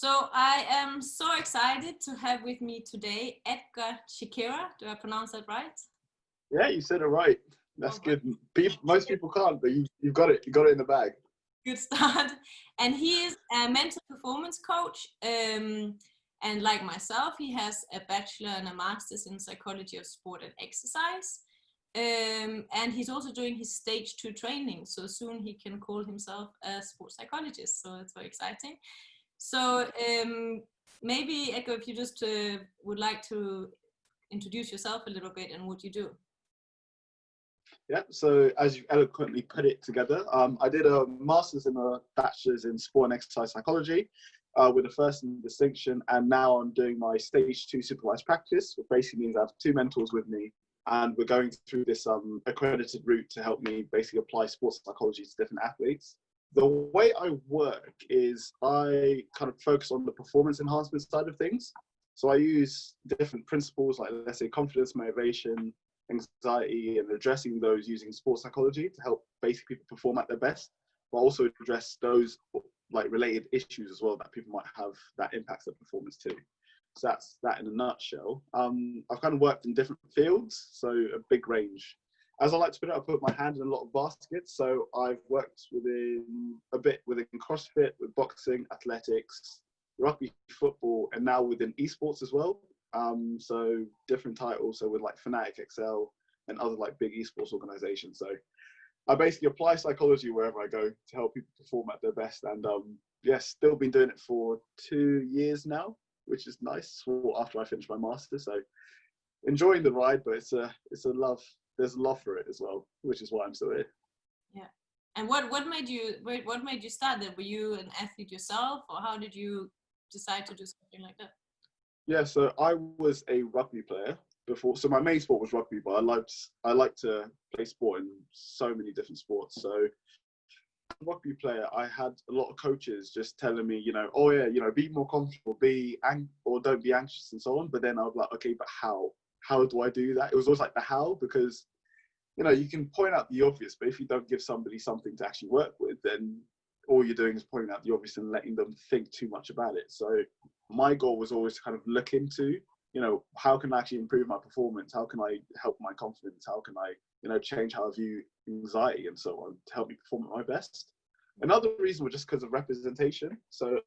So I am so excited to have with me today Edgar Chekera. Do I pronounce that right? Yeah, you said it right. That's Oh, good. Most people can't, but you've got it. You got it in the bag. good start. And he is a mental performance coach. And like myself, he has a bachelor and a master's in psychology of sport and exercise. And he's also doing his stage 2 training. So soon he can call himself a sports psychologist. So it's very exciting. So maybe, Edgar, if you just would like to introduce yourself a little bit and what you do. Yeah. So as you eloquently put it together, I did a master's and a bachelor's in sport and exercise psychology, with a first in distinction, and now I'm doing my stage 2 supervised practice, which basically means I have 2 mentors with me, and we're going through this accredited route to help me basically apply sports psychology to different athletes. The way I work is I kind of focus on the performance enhancement side of things. So I use different principles like, let's say, confidence, motivation, anxiety, and addressing those using sports psychology to help basically people perform at their best, but also address those like related issues as well that people might have that impacts their performance too. So that's that in a nutshell. I've kind of worked in different fields, so a big range. As I like to put it, I put my hand in a lot of baskets. So I've worked within CrossFit, with boxing, athletics, rugby, football, and now within esports as well. So different titles. So with like Fnatic XL and other like big esports organizations. So I basically apply psychology wherever I go to help people perform at their best. And still been doing it for 2 years now, which is nice after I finished my master. So enjoying the ride, but it's a love. There's a love for it as well, which is why I'm still here. Yeah. And what made you start that? Were you an athlete yourself, or how did you decide to do something like that? Yeah, so I was a rugby player before. So my main sport was rugby, but I like to play sport in so many different sports. So rugby player, I had a lot of coaches just telling me, oh yeah, be more comfortable, or don't be anxious and so on. But then I was like, okay, but how? How do I do that? It was always like the how, because you can point out the obvious, but if you don't give somebody something to actually work with, then all you're doing is pointing out the obvious and letting them think too much about it. So my goal was always to kind of look into, how can I actually improve my performance? How can I help my confidence? How can I, change how I view anxiety and so on to help me perform at my best? Another reason was just because of representation. So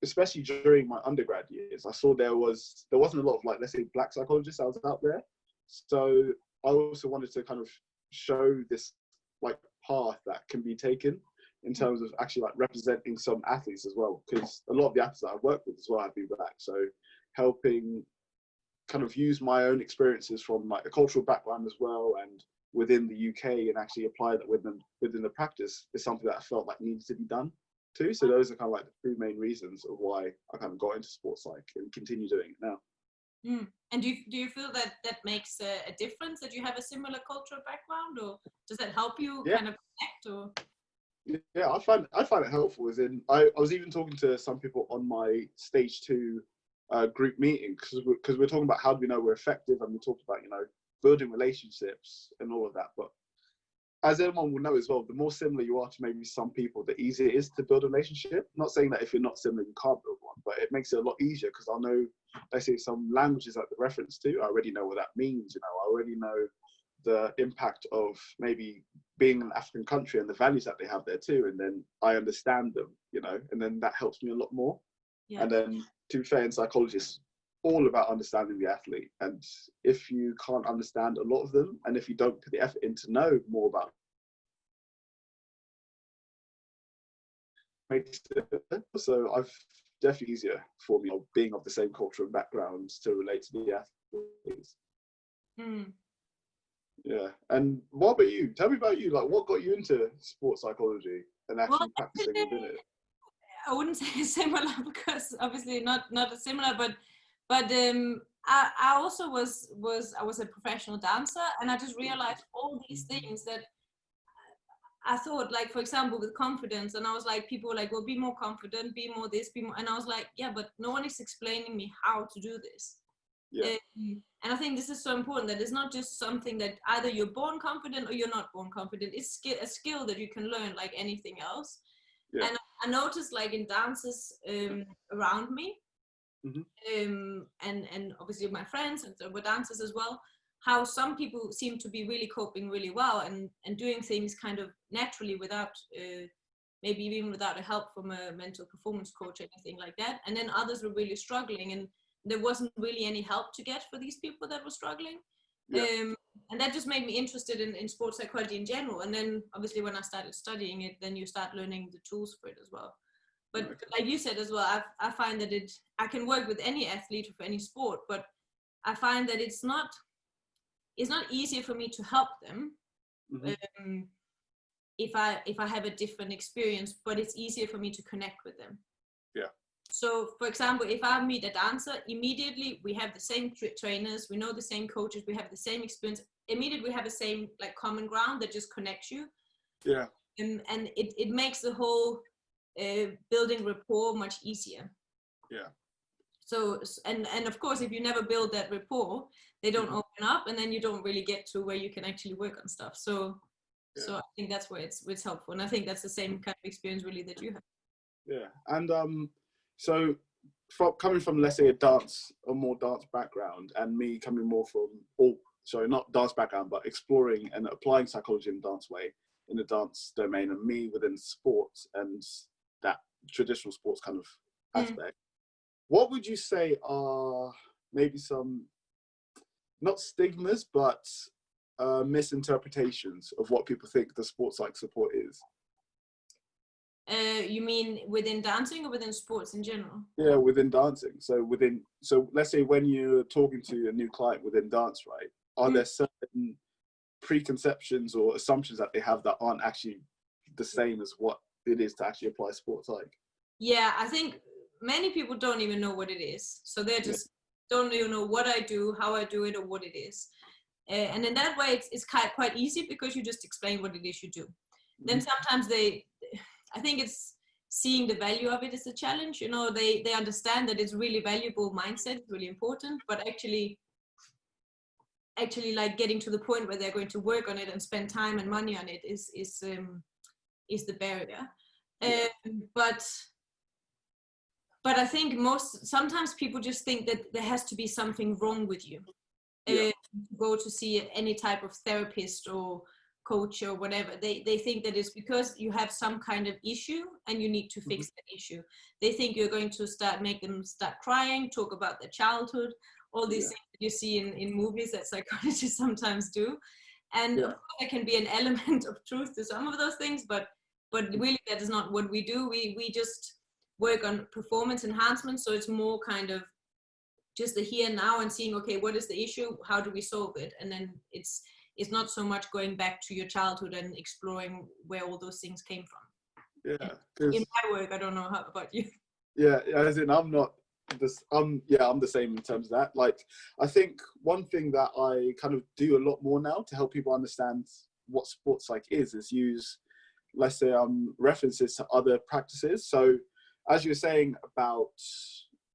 especially during my undergrad years, I saw there wasn't a lot of, like, let's say, black psychologists out there. So I also wanted to kind of show this like path that can be taken in terms of actually like representing some athletes as well, because a lot of the athletes that I've worked with as well have been black. So helping kind of use my own experiences from like a cultural background as well, and within the UK, and actually apply that within the practice is something that I felt like needed to be done too. So those are kind of like the 2 main reasons of why I kind of got into sports psych and continue doing it now. And do you feel that makes a difference, that you have a similar cultural background, or does that help you kind of connect? Or yeah, I find it helpful. As in, I was even talking to some people on my stage 2 group meeting, because we're talking about how do we know we're effective, and we talked about building relationships and all of that. But as everyone will know as well, the more similar you are to maybe some people, the easier it is to build a relationship. Not saying that if you're not similar, you can't build one, but it makes it a lot easier, because I know, let's say, some languages that the reference to, I already know what that means. I already know the impact of maybe being an African country and the values that they have there too. And then I understand them, and then that helps me a lot more. Yeah. And then, to be fair, in psychology, it's all about understanding the athlete. And if you can't understand a lot of them, and if you don't put the effort in to know more about makes it, so I've definitely easier for me, being of the same culture and backgrounds, to relate to the athletes. Yeah. And what about you? Tell me about you. Like, what got you into sports psychology and actually practicing within it? I wouldn't say similar, because obviously not as similar, but I also was a professional dancer, and I just realized all these things that I thought, like, for example, with confidence, and I was like, people were like, well, be more confident, be more this, be more, and I was like, yeah, but no one is explaining me how to do this. Yeah. And I think this is so important, that it's not just something that either you're born confident or you're not born confident. It's a skill that you can learn like anything else. Yeah. And I noticed like in dances around me, and obviously my friends and so were dancers as well, how some people seem to be really coping really well and doing things kind of naturally without maybe even without a help from a mental performance coach or anything like that. And then others were really struggling, and there wasn't really any help to get for these people that were struggling. And that just made me interested in sports psychology in general. And then obviously when I started studying it, then you start learning the tools for it as well. But like you said as well, I find that I can work with any athlete for any sport, but I find that it's not easier for me to help them if I have a different experience, but it's easier for me to connect with them. Yeah. So for example, if I meet a dancer, immediately we have the same trainers, we know the same coaches, we have the same experience. Immediately we have the same like common ground that just connects you. Yeah. And it makes the whole building rapport much easier. Yeah. So and of course, if you never build that rapport, they don't open up, and then you don't really get to where you can actually work on stuff. So I think that's where it's helpful, and I think that's the same kind of experience really that you have. Yeah, and so coming from, let's say, a more dance background, and me coming more from not dance background, but exploring and applying psychology in a dance way, in the dance domain, and me within sports and that traditional sports kind of aspect. What would you say are maybe some, not stigmas, but misinterpretations of what people think the sports psych support is? You mean within dancing or within sports in general? Yeah, within dancing. So let's say when you're talking to a new client within dance, right? Are there certain preconceptions or assumptions that they have that aren't actually the same as what it is to actually apply sports psych? Yeah, I think many people don't even know what it is. So they just don't even know what I do, how I do it, or what it is. And in that way, it's quite easy because you just explain what it is you do. Then sometimes I think it's seeing the value of it is a challenge. You know, they understand that it's really valuable mindset, it's really important, but actually like getting to the point where they're going to work on it and spend time and money on it is the barrier. But I think sometimes people just think that there has to be something wrong with you. Go to see any type of therapist or coach or whatever. They think that it's because you have some kind of issue and you need to fix that issue. They think you're going to make them start crying, talk about their childhood, all these things that you see in movies that psychologists sometimes do. And of course there can be an element of truth to some of those things, but really that is not what we do. We just work on performance enhancement, so it's more kind of just the here and now and seeing, okay, what is the issue, how do we solve it, and then it's not so much going back to your childhood and exploring where all those things came from. In my work, I don't know how about you. As in I'm the same in terms of that. Like, I think one thing that I kind of do a lot more now to help people understand what sports psych is use, let's say, references to other practices. So as you were saying about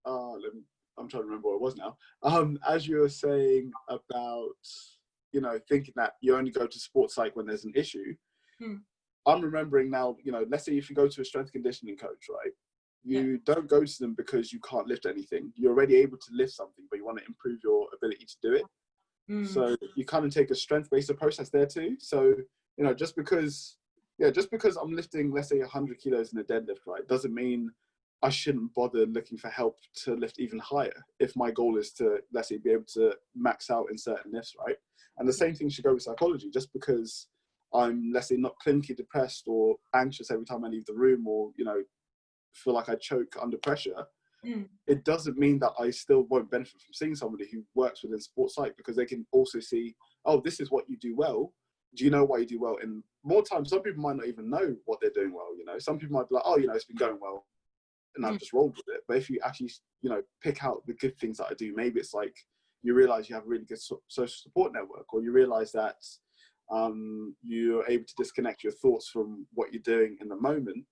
I'm trying to remember what it was now. As you were saying about, thinking that you only go to sports psych when there's an issue. I'm remembering now, let's say if you go to a strength conditioning coach, right? You don't go to them because you can't lift anything. You're already able to lift something, but you want to improve your ability to do it. So you kind of take a strength-based approach that's there too. So, just because I'm lifting, let's say 100 kilos in a deadlift, right, doesn't mean I shouldn't bother looking for help to lift even higher if my goal is to, let's say, be able to max out in certain lifts, right? And the same thing should go with psychology. Just because I'm, let's say, not clinically depressed or anxious every time I leave the room, or, feel like I choke under pressure, it doesn't mean that I still won't benefit from seeing somebody who works within sports psych, because they can also see, oh, this is what you do well. Do you know why you do well? And more times, some people might not even know what they're doing well. Some people might be like, oh, it's been going well, and I've just rolled with it. But if you actually, pick out the good things that I do, maybe it's like you realize you have a really good social support network, or you realize that you're able to disconnect your thoughts from what you're doing in the moment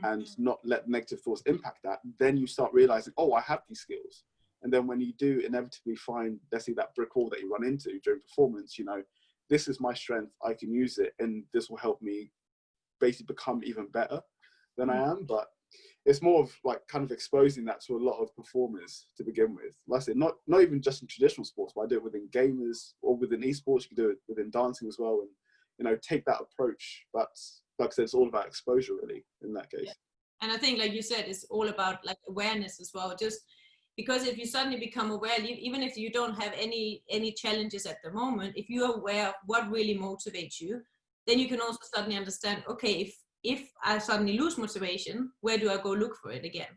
and not let negative thoughts impact that. Then you start realizing, oh, I have these skills. And then when you do inevitably find, let's say, that brick wall that you run into during performance, this is my strength, I can use it, and this will help me basically become even better. than I am, but it's more of like kind of exposing that to a lot of performers to begin with. Like I said, not even just in traditional sports, but I do it within gamers or within esports. You can do it within dancing as well, and you know, take that approach. But like I said, it's all about exposure really in that case. Yeah. And I think, like you said, it's all about like awareness as well. Just because if you suddenly become aware, even if you don't have any challenges at the moment, if you are aware of what really motivates you, then you can also suddenly understand, okay, if I suddenly lose motivation, where do I go look for it again?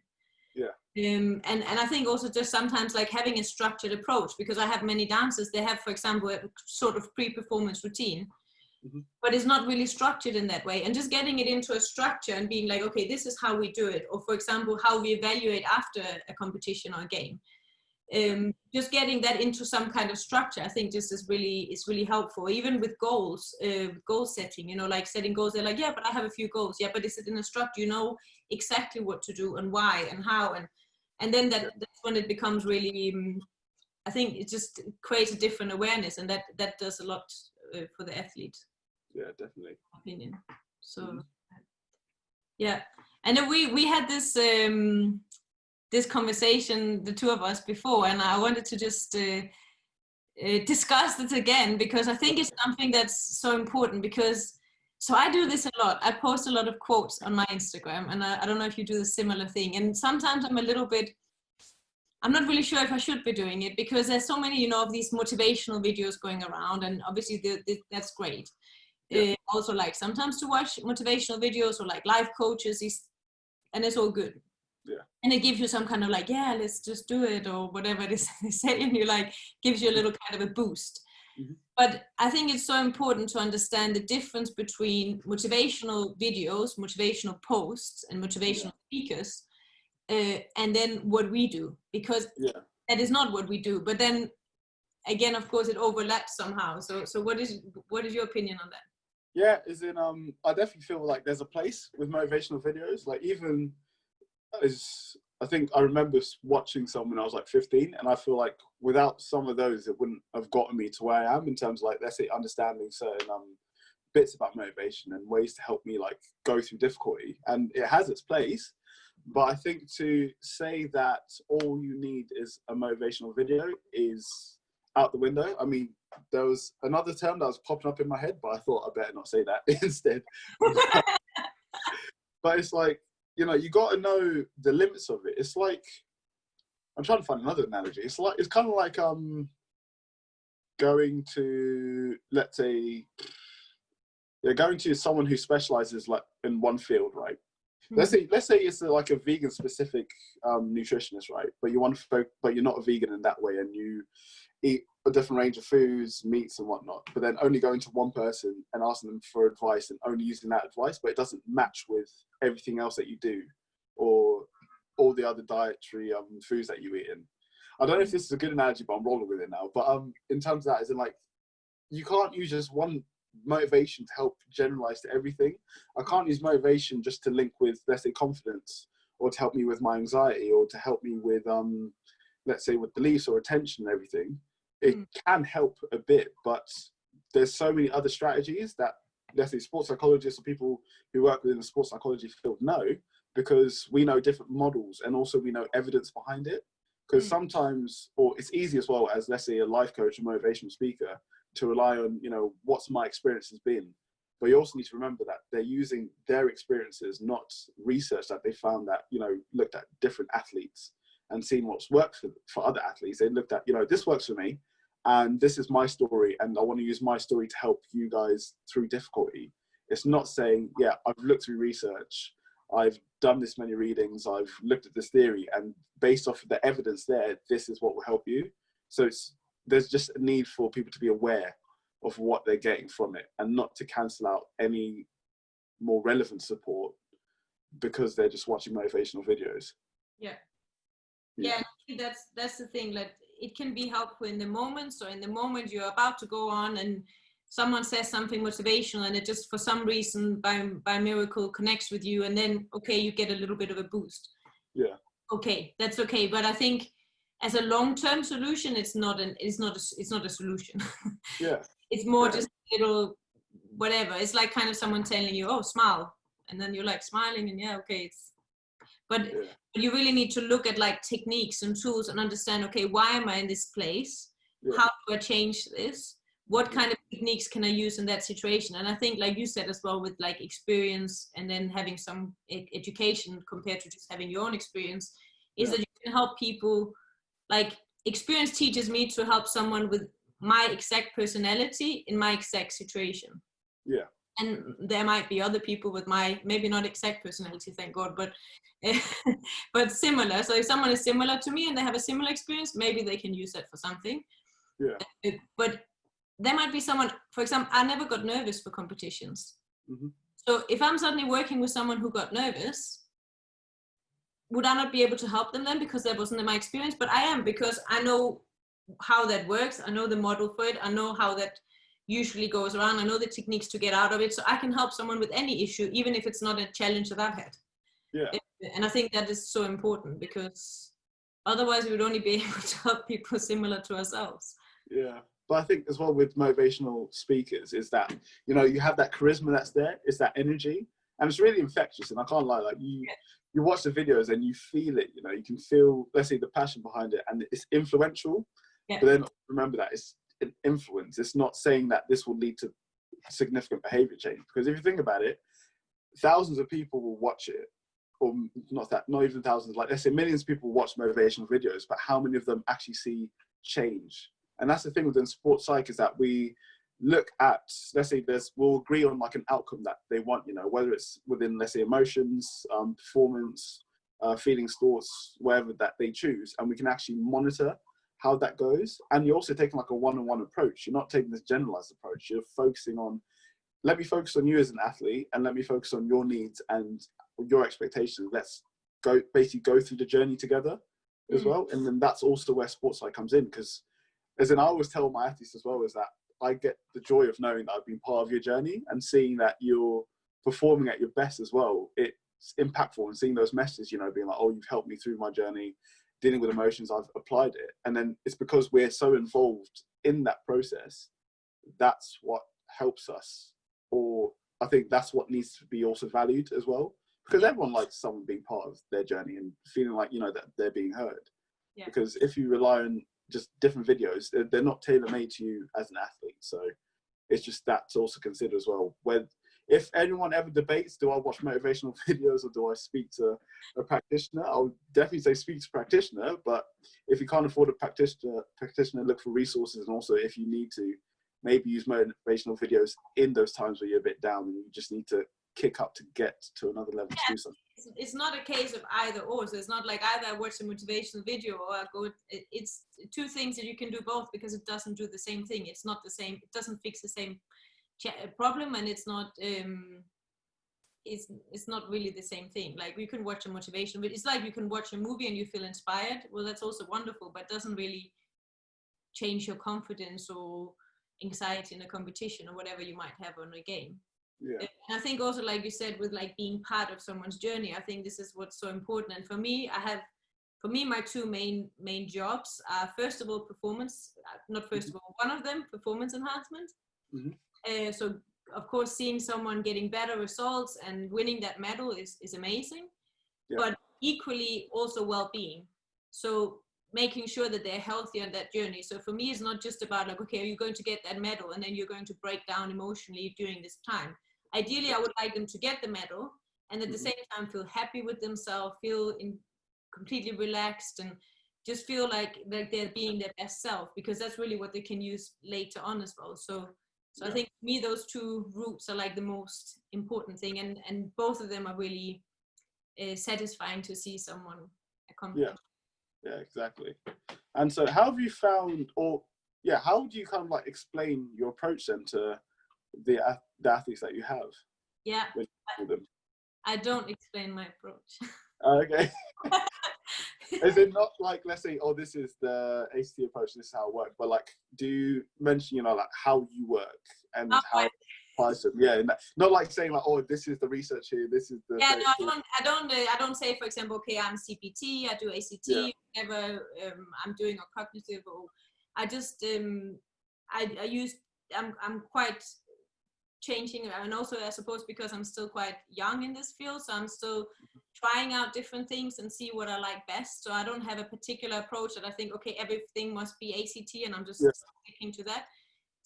Yeah. And I think also just sometimes like having a structured approach, because I have many dancers, they have, for example, a sort of pre-performance routine, but it's not really structured in that way. And just getting it into a structure and being like, okay, this is how we do it. Or for example, how we evaluate after a competition or a game. Just getting that into some kind of structure, I think just is really helpful. Even with goals, goal setting, you know, like setting goals, they're like, yeah, but I have a few goals. Yeah, but is it in a structure? You know exactly what to do and why and how, and then that's when it becomes really, I think it just creates a different awareness, and that does a lot for the athlete. Yeah, definitely. Opinion. So yeah, and then we had this this conversation, the two of us, before, and I wanted to just discuss it again, because I think it's something that's so important. Because so I do this a lot. I post a lot of quotes on my Instagram, and I don't know if you do the similar thing. And sometimes I'm not really sure if I should be doing it, because there's so many, you know, of these motivational videos going around, and obviously that's great. Yeah. Also, like sometimes to watch motivational videos or like life coaches, and it's all good. Yeah. And it gives you some kind of like, yeah, let's just do it, or whatever it is they say, and you like gives you a little kind of a boost. But I think it's so important to understand the difference between motivational videos, motivational posts, and motivational speakers, and then what we do, because that is not what we do. But then again, of course, it overlaps somehow. So what is your opinion on that? Yeah, I definitely feel like there's a place with motivational videos. Like even I think I remember watching some when I was like 15, and I feel like without some of those, it wouldn't have gotten me to where I am in terms of like, let's say, understanding certain bits about motivation and ways to help me like go through difficulty. And it has its place, but I think to say that all you need is a motivational video is out the window. I mean, there was another term that was popping up in my head, but I thought I better not say that instead. But it's like, you know, you got to know the limits of it. It's like, I'm trying to find another analogy. It's kind of like going to, let's say, going to someone who specializes like in one field, right? Let's say it's like a vegan specific nutritionist, right? But you're not a vegan in that way, and you eat a different range of foods, meats and whatnot, but then only going to one person and asking them for advice and only using that advice, but it doesn't match with everything else that you do or all the other dietary foods that you eat in. I don't know if this is a good analogy, but I'm rolling with it now. But in terms of that, as in like, you can't use just one motivation to help generalize to everything. I can't use motivation just to link with, let's say, confidence, or to help me with my anxiety, or to help me with let's say with beliefs or attention and everything. It can help a bit, but there's so many other strategies that, let's say, sports psychologists or people who work within the sports psychology field know, because we know different models and also we know evidence behind it. Because sometimes, or it's easy as well as, let's say, a life coach or motivational speaker, to rely on, you know, what's my experience has been. But you also need to remember that they're using their experiences, not research that they found that, you know, looked at different athletes and seen what's worked for other athletes. They looked at, you know, this works for me, and this is my story, and I want to use my story to help you guys through difficulty. It's not saying, yeah, I've looked through research, I've done this many readings, I've looked at this theory, and based off of the evidence there, this is what will help you. So there's just a need for people to be aware of what they're getting from it, and not to cancel out any more relevant support because they're just watching motivational videos. Yeah, that's the thing. Like, it can be helpful in the moment. So in the moment you're about to go on and someone says something motivational, and it just for some reason by miracle connects with you, and then okay, you get a little bit of a boost. Yeah. Okay, that's okay. But I think as a long-term solution, it's not a solution. Yeah. It's more just a little whatever. It's like kind of someone telling you, oh, smile. and then you're like smiling and yeah, okay, but Yeah. you really need to look at like techniques and tools and understand, okay, why am I in this place? Yeah. How do I change this? What kind of techniques can I use in that situation? And I think, like you said as well, with like experience and then having some education compared to just having your own experience, is that you can help people. Like, experience teaches me to help someone with my exact personality in my exact situation. Yeah. And there might be other people with my, maybe not exact personality, thank God, but but similar. So if someone is similar to me and they have a similar experience, maybe they can use that for something. Yeah. But there might be someone, for example, I never got nervous for competitions. Mm-hmm. So if I'm suddenly working with someone who got nervous, would I not be able to help them then, because that wasn't my experience? But I am, because I know how that works. I know the model for it. I know how that usually goes around. I know the techniques to get out of it. So I can help someone with any issue, even if it's not a challenge that I've had. Yeah. And I think that is so important, because otherwise we would only be able to help people similar to ourselves. Yeah. But I think as well with motivational speakers is that, you know, you have that charisma that's there, it's that energy, and it's really infectious. And I can't lie, like you watch the videos and you feel it, you know, you can feel, let's say, the passion behind it, and it's influential. Yeah. But then remember that it's an influence. It's not saying that this will lead to significant behavior change, because if you think about it, thousands of people will watch it, or not even thousands, like let's say millions of people watch motivational videos, but how many of them actually see change? And that's the thing within sports psych, is that we look at, let's say we'll agree on like an outcome that they want, you know, whether it's within, let's say, emotions, performance, feelings, thoughts, whatever that they choose, and we can actually monitor how that goes. And you're also taking like a one-on-one approach. You're not taking this generalized approach. You're focusing on, let me focus on you as an athlete, and let me focus on your needs and your expectations. Let's basically go through the journey together as well. And then that's also where sports psych comes in, because as in I always tell my athletes as well, is that I get the joy of knowing that I've been part of your journey and seeing that you're performing at your best as well. It's impactful, and seeing those messages, you know, being like, oh, you've helped me through my journey, dealing with emotions, I've applied it. And then it's because we're so involved in that process, that's what helps us. Or I think that's what needs to be also valued as well, because everyone likes someone being part of their journey and feeling like, you know, that they're being heard. Yeah. Because if you rely on just different videos, they're not tailor-made to you as an athlete. So it's just that to also consider as well. If anyone ever debates, do I watch motivational videos or do I speak to a practitioner? I would definitely say speak to a practitioner. But if you can't afford a practitioner, look for resources. And also, if you need to, maybe use motivational videos in those times where you're a bit down and you just need to kick up to get to another level to do something. It's not a case of either or. So it's not like either I watch a motivational video or I go. It's two things that you can do both, because it doesn't do the same thing. It's not the same. It doesn't fix the same problem, and it's not. It's not really the same thing. Like, you can watch a motivational video. It's like you can watch a movie and you feel inspired. Well, that's also wonderful, but it doesn't really change your confidence or anxiety in a competition or whatever you might have on a game. Yeah. And I think also, like you said, with like being part of someone's journey, I think this is what's so important. And for me, my two main jobs are, first of all, performance, not first of all, one of them, performance enhancement. So of course, seeing someone getting better results and winning that medal is amazing, but equally also well-being. So making sure that they're healthy on that journey. So for me, it's not just about like, okay, are you going to get that medal and then you're going to break down emotionally during this time. Ideally, I would like them to get the medal and at the same time feel happy with themselves, feel completely relaxed, and just feel like they're being their best self, because that's really what they can use later on as well. So I think for me, those two routes are like the most important thing, and both of them are really satisfying to see someone accomplish. Yeah, exactly. And so how have you found, how would you kind of like explain your approach then to the athletes that you have? Yeah, I don't explain my approach. Okay. Is it not like, let's say, oh, this is the ACT approach, this is how it works, but like, do you mention, you know, like how you work and how person, not like saying like, oh, this is the research here, this is the I don't say, for example, okay, I'm CPT, I do ACT, whatever I'm doing, or cognitive, or I just I'm quite changing, and also I suppose because I'm still quite young in this field, so I'm still trying out different things and see what I like best. So I don't have a particular approach that I think, okay, everything must be ACT and I'm just sticking to that.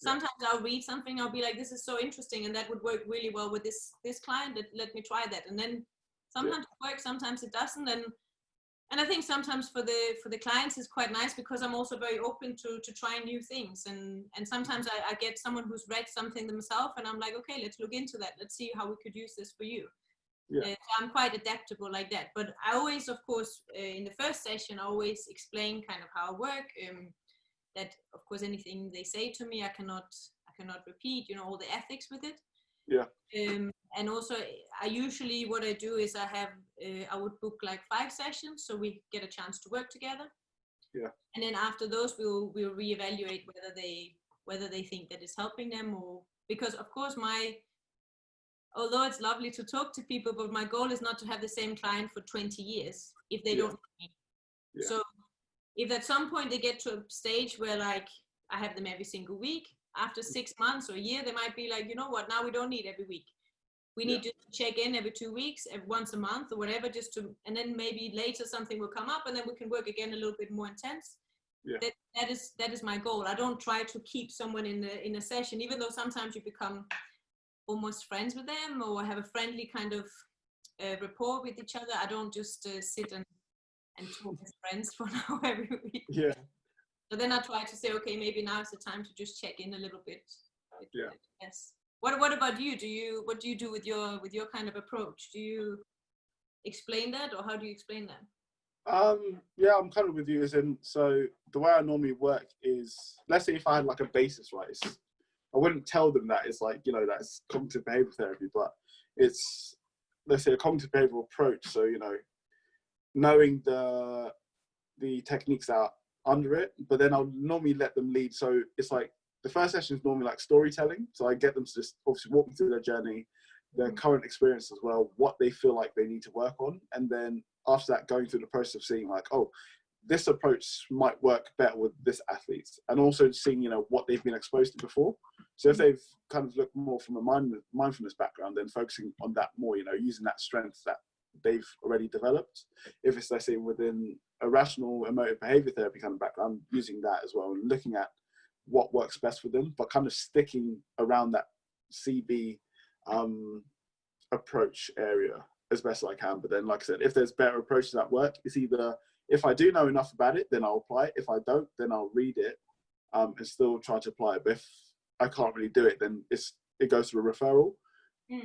Sometimes I'll read something, I'll be like, this is so interesting and that would work really well with this client, let me try that. And then sometimes it works, sometimes it doesn't. And I think sometimes for the clients it's quite nice because I'm also very open to trying new things. And sometimes I get someone who's read something themselves and I'm like, okay, let's look into that. Let's see how we could use this for you. So I'm quite adaptable like that. But I always, of course, in the first session, I always explain kind of how I work. That, of course, anything they say to me, I cannot repeat, all the ethics with it. Yeah. And also, I usually, what I do is I would book like 5 sessions so we get a chance to work together. Yeah. And then after those, we'll reevaluate whether they think that it's helping them, or because, of course, although it's lovely to talk to people, but my goal is not to have the same client for 20 years if they don't need me. Yeah. So if at some point they get to a stage where like I have them every single week, after 6 months or a year, they might be like, you know what, now we don't need every week. We need to check in every 2 weeks, once a month or whatever, and then maybe later something will come up and then we can work again a little bit more intense. Yeah. That is my goal. I don't try to keep someone in a session, even though sometimes you become almost friends with them or have a friendly kind of rapport with each other. I don't just sit and talk as friends for now every week. Yeah. So then I try to say, okay, maybe now is the time to just check in a little bit. Yeah. Yes. What about you? What do you do with your kind of approach? Do you explain that, or how do you explain that? Yeah, I'm kind of with you. So the way I normally work is, let's say if I had like a basis, right? I wouldn't tell them that it's like, that's cognitive behavioral therapy, but it's, let's say, a cognitive behavioral approach. So, knowing the techniques that are under it, but then I'll normally let them lead. So it's like the first session is normally like storytelling. So I get them to just obviously walk me through their journey, their current experience as well, what they feel like they need to work on. And then after that, going through the process of seeing like, oh, this approach might work better with this athlete, and also seeing, what they've been exposed to before. So if they've kind of looked more from a mindfulness background, then focusing on that more, using that strength that they've already developed. If it's, let's say, within a rational emotive behavior therapy kind of background, using that as well and looking at what works best for them, but kind of sticking around that CB approach area as best as I can. But then, like I said, if there's better approaches that work, it's either, if I do know enough about it, then I'll apply it. If I don't, then I'll read it and still try to apply it. But if I can't really do it, then it goes through a referral.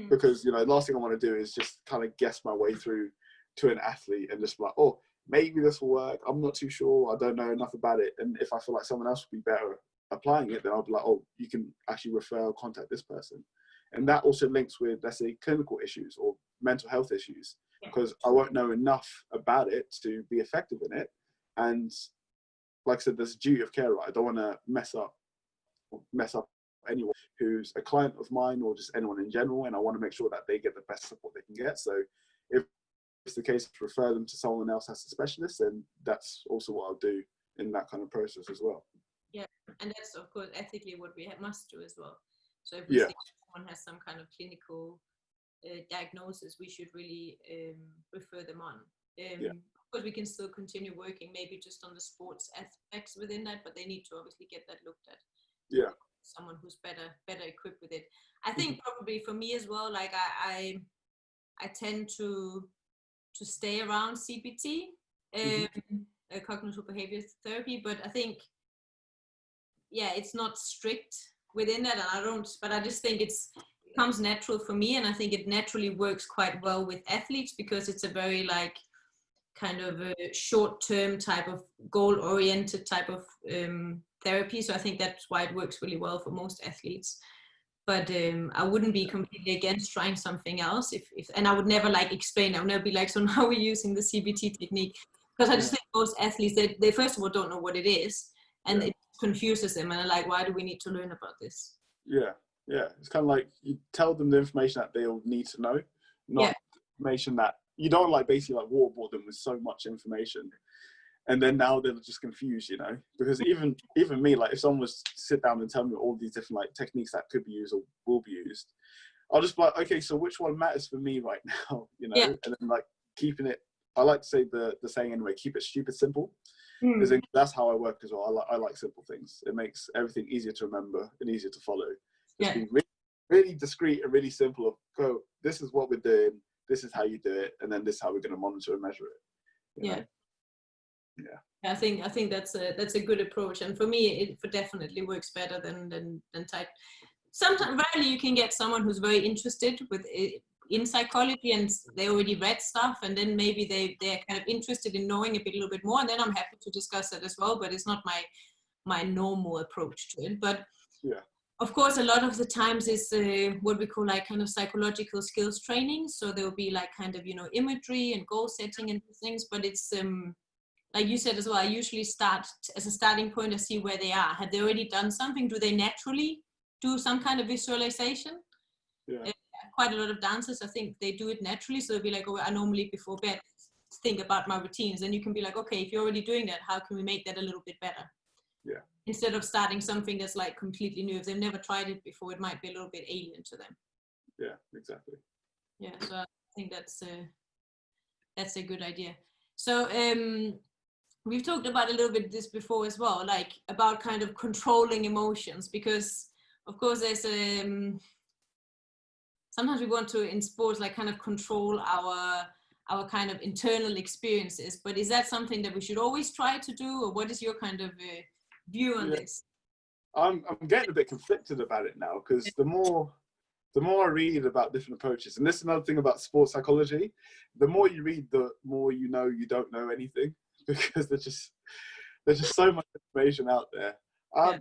Because, the last thing I want to do is just kind of guess my way through to an athlete and just be like, oh, maybe this will work. I'm not too sure. I don't know enough about it. And if I feel like someone else would be better applying it, then I'll be like, oh, you can actually refer or contact this person. And that also links with, let's say, clinical issues or mental health issues, because I won't know enough about it to be effective in it. And like I said, there's a duty of care, right? I don't want to mess up anyone who's a client of mine or just anyone in general, and I want to make sure that they get the best support they can get. So if it's the case to refer them to someone else as a specialist, then that's also what I'll do in that kind of process as well. Yeah, and that's of course ethically what we must do as well. So if we think someone has some kind of clinical diagnosis, we should really refer them on. Of course, we can still continue working, maybe just on the sports aspects within that, but they need to obviously get that looked at. Yeah. Someone who's better equipped with it. I think probably for me as well, like I tend to stay around CBT, cognitive behavior therapy, but I think it's not strict within that, and I just think it comes natural for me, and I think it naturally works quite well with athletes because it's a very like kind of a short-term type of goal-oriented type of therapy. So I think that's why it works really well for most athletes. But I wouldn't be completely against trying something else. And I would never like explain. I would never be like, so now we're using the CBT technique, because I just think most athletes, they first of all don't know what it is, and it confuses them, and they're like, why do we need to learn about this? Yeah. It's kind of like you tell them the information that they'll need to know, not information that you don't like basically like waterboard them with so much information. And then now they're just confused, you know, because even me, like if someone was to sit down and tell me all these different like techniques that could be used or will be used, I'll just be like, okay, so which one matters for me right now, you know? Yeah. And then like keeping it, I like to say the saying anyway, keep it stupid simple, because that's how I work as well. I like simple things. It makes everything easier to remember and easier to follow. Just be really, really discreet and really simple of go, this is what we're doing, this is how you do it, and then this is how we're going to monitor and measure it. You know? Yeah. I think that's a good approach, and for me it definitely works better than type. Sometimes rarely you can get someone who's very interested in psychology and they already read stuff, and then maybe they're kind of interested in knowing a little bit more, and then I'm happy to discuss that as well, but it's not my normal approach to it. But of course, a lot of the times is what we call like kind of psychological skills training. So there will be like kind of, you know, imagery and goal setting and things, but it's like you said as well, I usually start as a starting point to see where they are. Have they already done something? Do they naturally do some kind of visualization? Quite a lot of dancers, I think they do it naturally. So they'll be like, oh, I normally before bed think about my routines. And you can be like, okay, if you're already doing that, how can we make that a little bit better? Yeah. Instead of starting something that's like completely new. If they've never tried it before, it might be a little bit alien to them. Yeah, exactly. Yeah, so I think that's a good idea. So we've talked about a little bit this before as well, like about kind of controlling emotions, because of course there's sometimes we want to in sports like kind of control our kind of internal experiences, but is that something that we should always try to do, or what is your kind of view on this? I'm getting a bit conflicted about it now, because the more I read about different approaches, and this is another thing about sports psychology, the more you read, the more you know you don't know anything, because there's just so much information out there.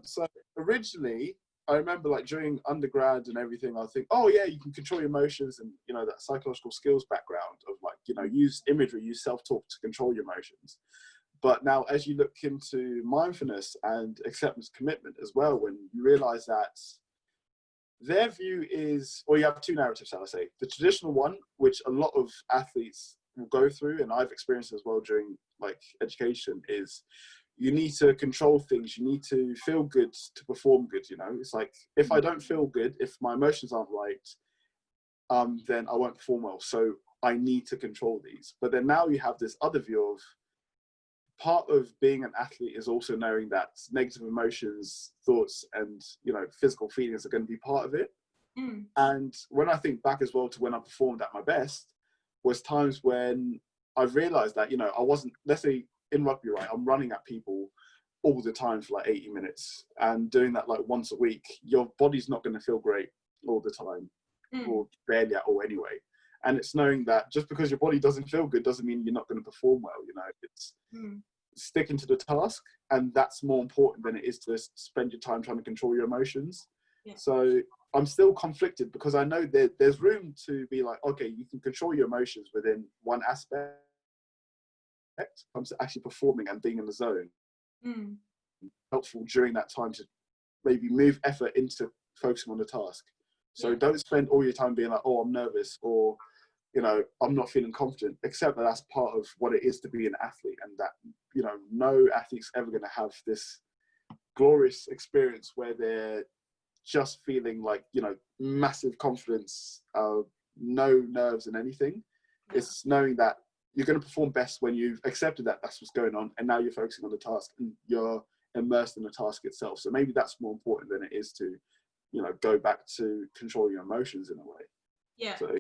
So originally, I remember like during undergrad and everything, I think, oh yeah, you can control your emotions, and you know, that psychological skills background of like, you know, use imagery, use self-talk to control your emotions. But now as you look into mindfulness and acceptance commitment as well, when you realize that their view is, or you have two narratives, shall I say. The traditional one, which a lot of athletes will go through, and I've experienced as well during like education, is you need to control things. You need to feel good to perform good, you know? It's like, if I don't feel good, if my emotions aren't right, then I won't perform well. So I need to control these. But then now you have this other view of, part of being an athlete is also knowing that negative emotions, thoughts, and, you know, physical feelings are going to be part of it. And when I think back as well to when I performed at my best, was times when I've realized that, you know, I wasn't, let's say in rugby, right, I'm running at people all the time for like 80 minutes and doing that like once a week. Your body's not going to feel great all the time, or barely at all anyway. And it's knowing that just because your body doesn't feel good doesn't mean you're not going to perform well, you know. It's sticking to the task, and that's more important than it is to spend your time trying to control your emotions. So I'm still conflicted, because I know there's room to be like, okay, you can control your emotions within one aspect. I'm actually performing and being in the zone. Helpful during that time to maybe move effort into focusing on the task. So don't spend all your time being like, oh, I'm nervous, or, you know, I'm not feeling confident, except that that's part of what it is to be an athlete, and that, you know, no athlete's ever going to have this glorious experience where they're just feeling like, you know, massive confidence, no nerves and anything. It's knowing that you're going to perform best when you've accepted that that's what's going on, and now you're focusing on the task and you're immersed in the task itself. So maybe that's more important than it is to, you know, go back to control your emotions in a way. So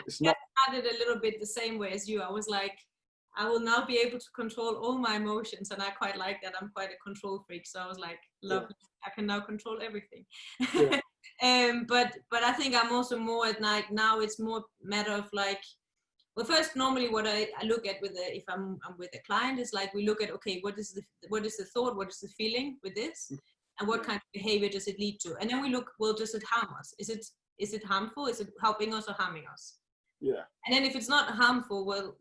it's not. I started a little bit the same way as you. I was like, I will now be able to control all my emotions, and I quite like that. I'm quite a control freak, so I was like, lovely. I can now control everything. But I think I'm also more at night now. It's more matter of like, well, first, normally what I look at if I'm with a client is like, we look at, okay, what is the thought, what is the feeling with this, and what kind of behavior does it lead to? And then we look, well, does it harm us? Is it harmful? Is it helping us or harming us? And then if it's not harmful, well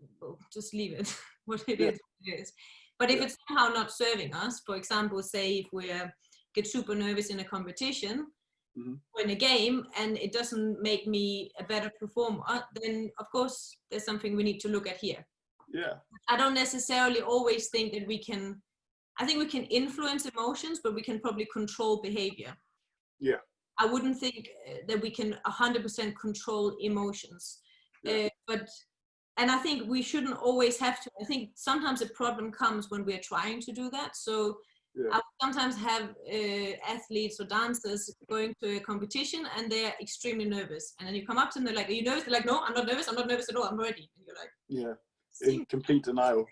just leave it. What it is. But if it's somehow not serving us, for example, say if we get super nervous in a competition, or in a game, and it doesn't make me a better performer, then of course there's something we need to look at here. Yeah. I don't necessarily always think that I think we can influence emotions, but we can probably control behavior. Yeah. I wouldn't think that we can 100% control emotions. Yeah. And I think we shouldn't always have to. I think sometimes a problem comes when we're trying to do that. So Yeah. I would sometimes have athletes or dancers going to a competition and they're extremely nervous. And then you come up to them, they're like, are you nervous? They're like, no, I'm not nervous. I'm not nervous at all. I'm ready. And you're like, yeah, in complete denial.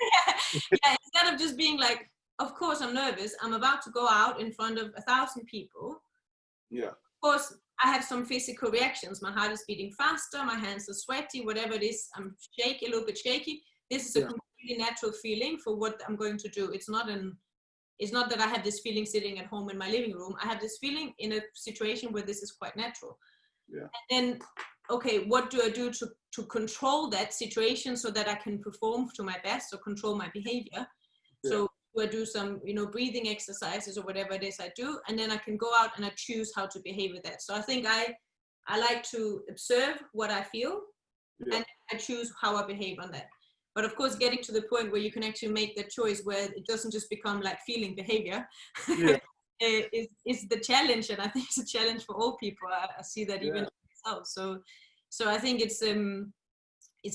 yeah, instead of just being like, of course I'm nervous. I'm about to go out in front of 1,000 people. Yeah. Of course, I have some physical reactions. My heart is beating faster. My hands are sweaty, whatever it is. I'm shaky, a little bit shaky. This is a completely natural feeling for what I'm going to do. It's not that I have this feeling sitting at home in my living room. I have this feeling in a situation where this is quite natural. Yeah. And then, okay, what do I do to control that situation so that I can perform to my best or control my behavior? Yeah. So do I do some, breathing exercises or whatever it is I do, and then I can go out and I choose how to behave with that. So I think I like to observe what I feel, and I choose how I behave on that. But of course, getting to the point where you can actually make that choice where it doesn't just become like feeling behavior is the challenge. And I think it's a challenge for all people. I see that even myself. So I think it's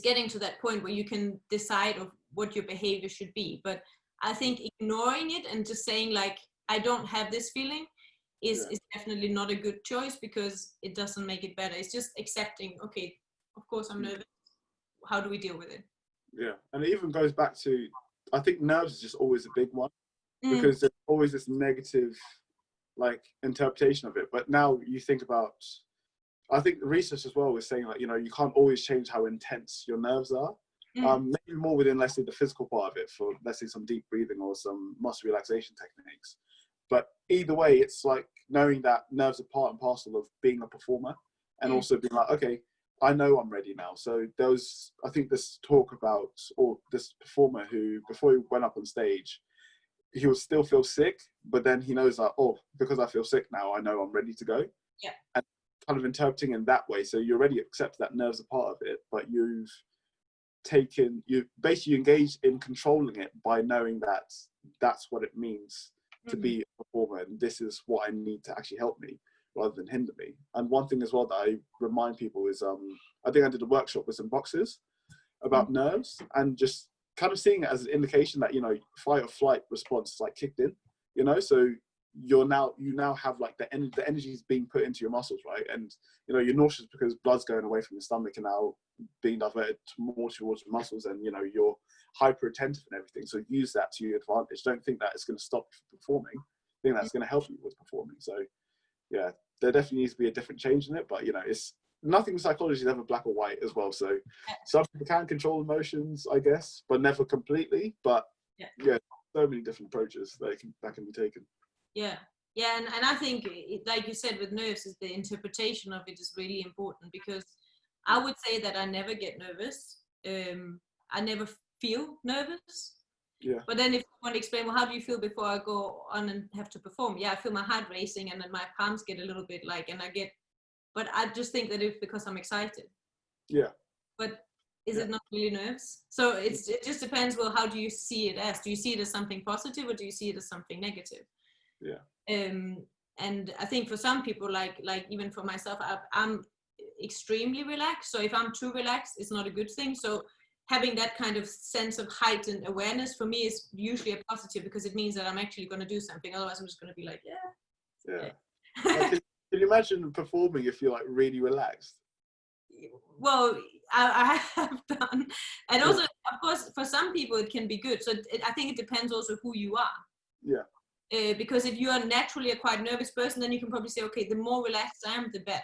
getting to that point where you can decide of what your behavior should be. But I think ignoring it and just saying like, I don't have this feeling is definitely not a good choice, because it doesn't make it better. It's just accepting, okay, of course I'm nervous. How do we deal with it? Yeah. And it even goes back to, I think nerves is just always a big one, because there's always this negative like interpretation of it. But now you think about, I think the research as well was saying like, you can't always change how intense your nerves are. Maybe more within, let's say, the physical part of it, for let's say some deep breathing or some muscle relaxation techniques. But either way, it's like knowing that nerves are part and parcel of being a performer, and also being like, okay, I know I'm ready now. So there was, I think, this talk about, or this performer who, before he went up on stage, he would still feel sick, but then he knows that, oh, because I feel sick now, I know I'm ready to go. Yeah. And kind of interpreting in that way. So you already accept that nerves are part of it, but you basically engaged in controlling it by knowing that that's what it means to be a performer, and this is what I need to actually help me rather than hinder me. And one thing as well that I remind people is, I think I did a workshop with some boxers about nerves, and just kind of seeing it as an indication that, fight or flight response is like kicked in, so you now have like the energy is being put into your muscles, right? And you're nauseous because blood's going away from your stomach and now being diverted more towards the muscles, and you're hyper attentive and everything. So use that to your advantage. Don't think that it's going to stop you from performing. Think that's going to help you with performing. So yeah, there definitely needs to be a different change in it, but it's nothing in psychology is ever black or white as well. So some people can control emotions, I guess, but never completely. But yeah, so many different approaches that can be taken. Yeah, and I think, like you said, with nerves, is the interpretation of it is really important, because I would say that I never get nervous. I never feel nervous. Yeah. But then if you want to explain, well, how do you feel before I go on and have to perform? Yeah, I feel my heart racing, and then my palms get a little bit but I just think that it's because I'm excited. Yeah. But is it not really nerves? So it just depends. Well, how do you see it as? Do you see it as something positive, or do you see it as something negative? Yeah. And I think for some people, like even for myself, I'm extremely relaxed. So if I'm too relaxed, it's not a good thing. So having that kind of sense of heightened awareness for me is usually a positive, because it means that I'm actually going to do something. Otherwise, I'm just going to be like, Can you imagine performing if you're like really relaxed? Well, I have done, and also, of course, for some people it can be good. So I think it depends also who you are. Yeah. Because if you are naturally a quite nervous person, then you can probably say, okay, the more relaxed I am, the better.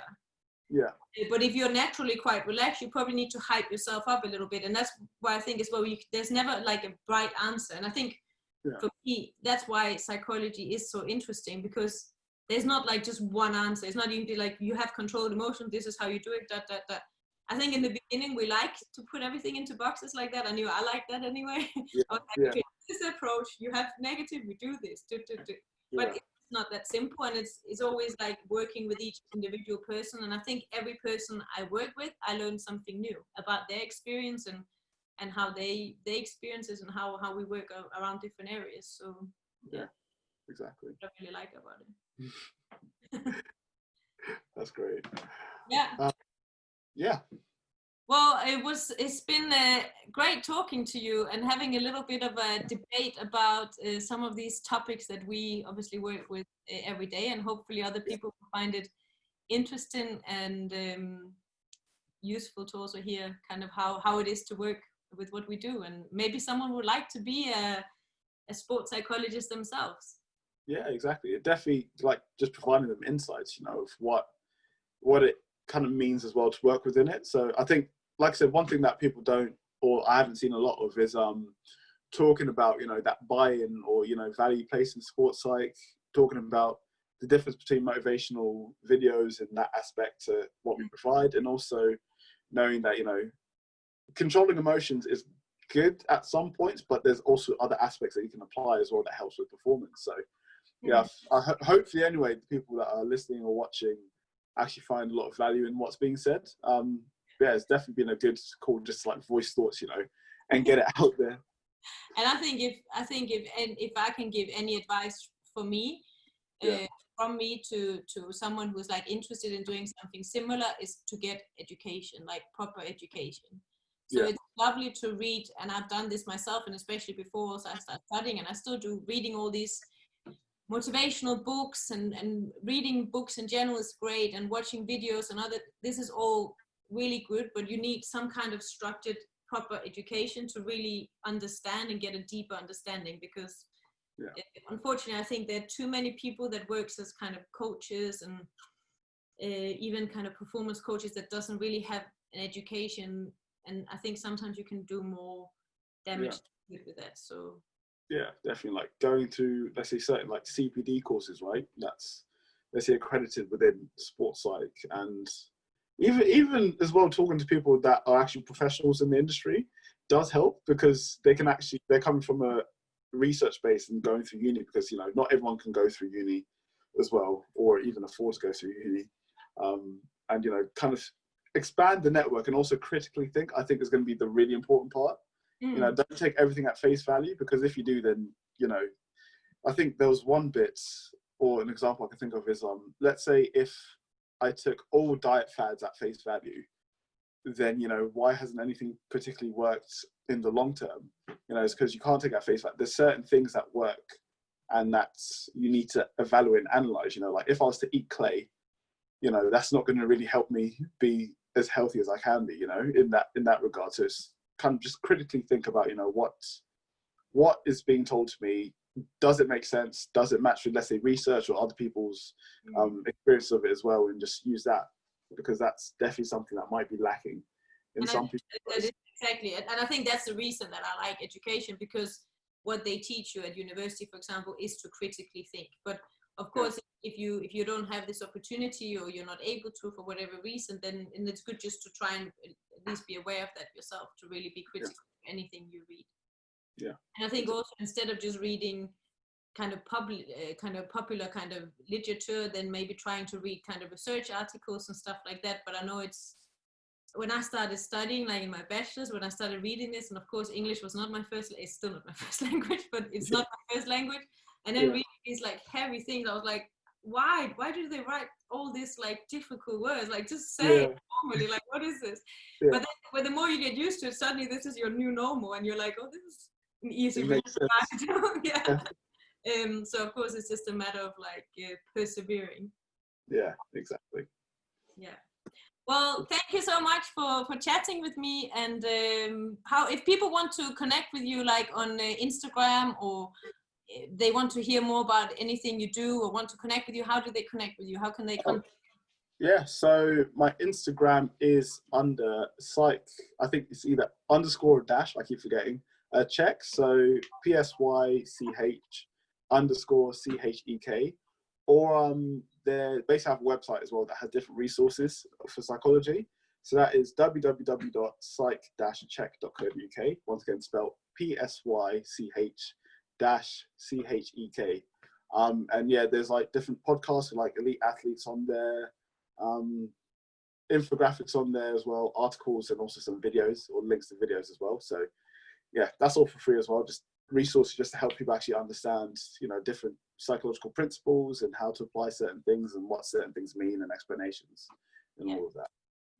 Yeah. But if you're naturally quite relaxed, you probably need to hype yourself up a little bit. And that's why I think as well, there's never like a bright answer. And I think for me, that's why psychology is so interesting, because there's not like just one answer. It's not even like you have controlled emotion, this is how you do it, I think in the beginning we like to put everything into boxes like that. I knew I like that anyway. Yeah. I was like, okay, this approach, you have negative, we do this. But it's not that simple, and it's always like working with each individual person. And I think every person I work with, I learn something new about their experience, and and how they experiences and how we work around different areas. So yeah, exactly. what I really like about it. That's great. Yeah. Yeah. Well, it's been great talking to you and having a little bit of a debate about some of these topics that we obviously work with every day, and hopefully other people will find it interesting and useful to also hear kind of how it is to work with what we do, and maybe someone would like to be a sports psychologist themselves. Yeah, exactly. It definitely, like, just providing them insights, of what it kind of means as well to work within it. So I think, like I said, one thing that people don't, or I haven't seen a lot of, is talking about, that buy-in or, value placed in sports psych, talking about the difference between motivational videos and that aspect to what we provide, and also knowing that, controlling emotions is good at some points, but there's also other aspects that you can apply as well that helps with performance. So yeah, hopefully anyway, the people that are listening or watching actually find a lot of value in what's being said. Yeah, it's definitely been a good call, just to, like, voice thoughts, and get it out there. And I think if I can give any advice for me, from me to someone who's like interested in doing something similar, is to get education, like proper education. So it's lovely to read, and I've done this myself, and especially before also I started studying, and I still do, reading all these motivational books and reading books in general is great, and watching videos and this is all really good, but you need some kind of structured proper education to really understand and get a deeper understanding, because unfortunately I think there are too many people that works as kind of coaches and even kind of performance coaches that doesn't really have an education, and I think sometimes you can do more damage with that. So yeah, definitely, like going through, let's say, certain like CPD courses, right? That's, let's say, accredited within sports psych, and even as well, talking to people that are actually professionals in the industry does help, because they're coming from a research base and going through uni, because not everyone can go through uni as well, or even afford to go through uni, and kind of expand the network and also critically think, I think, is going to be the really important part. Don't take everything at face value, because if you do, then I think there was one bit, or an example I can think of is, let's say if I took all diet fads at face value, then why hasn't anything particularly worked in the long term? It's because you can't take at face value. There's certain things that work, and that's, you need to evaluate and analyze. Like if I was to eat clay, that's not going to really help me be as healthy as I can be, in that regard. So it's kind of just critically think about, what is being told to me. Does it make sense? Does it match with, let's say, research or other people's experience of it as well? And just use that, because that's definitely something that might be lacking in some people. Exactly, and I think that's the reason that I like education, because what they teach you at university, for example, is to critically think. But of course, if you don't have this opportunity, or you're not able to for whatever reason, then it's good just to try and at least be aware of that yourself, to really be critical of anything you read. And I think also, instead of just reading kind of popular kind of literature, then maybe trying to read kind of research articles and stuff like that. But I know when I started studying, like in my bachelor's, when I started reading this, and of course English was not my first, it's still not my first language, but it's not my first language. And then reading these like heavy things, I was like, why do they write all this like difficult words? Like, just say it normally, like, what is this? But then the more you get used to it, suddenly this is your new normal, and you're like, oh, this is an easy read. So of course it's just a matter of like persevering. Yeah, exactly. Yeah. Well, thank you so much for chatting with me. And if people want to connect with you, like on Instagram, or they want to hear more about anything you do, or want to connect with you, how do they connect with you? How can they contact you? Yeah, so my Instagram is under psych. I think it's either underscore or dash, I keep forgetting. Check, so PSYCH_CHEK, or they basically have a website as well that has different resources for psychology. So that is www.psych-check.co.uk. Once again, spelled PSYCH-CHEK. And yeah, there's like different podcasts with like elite athletes on there. infographics on there as well, articles, and also some videos or links to videos as well. So yeah, that's all for free as well. Just resources just to help people actually understand, different psychological principles and how to apply certain things and what certain things mean and explanations and all of that.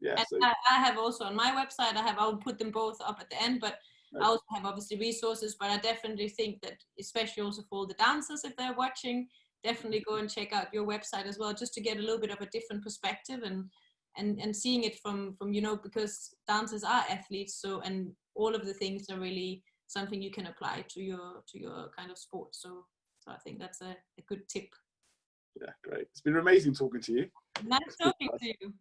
Yeah. And So I have also on my website, I'll put them both up at the end, but I also have obviously resources, but I definitely think that, especially also for the dancers, if they're watching, definitely go and check out your website as well, just to get a little bit of a different perspective and seeing it from because dancers are athletes, so, and all of the things are really something you can apply to your kind of sport. So I think that's a good tip. Yeah, great. It's been amazing talking to you. Nice talking to you.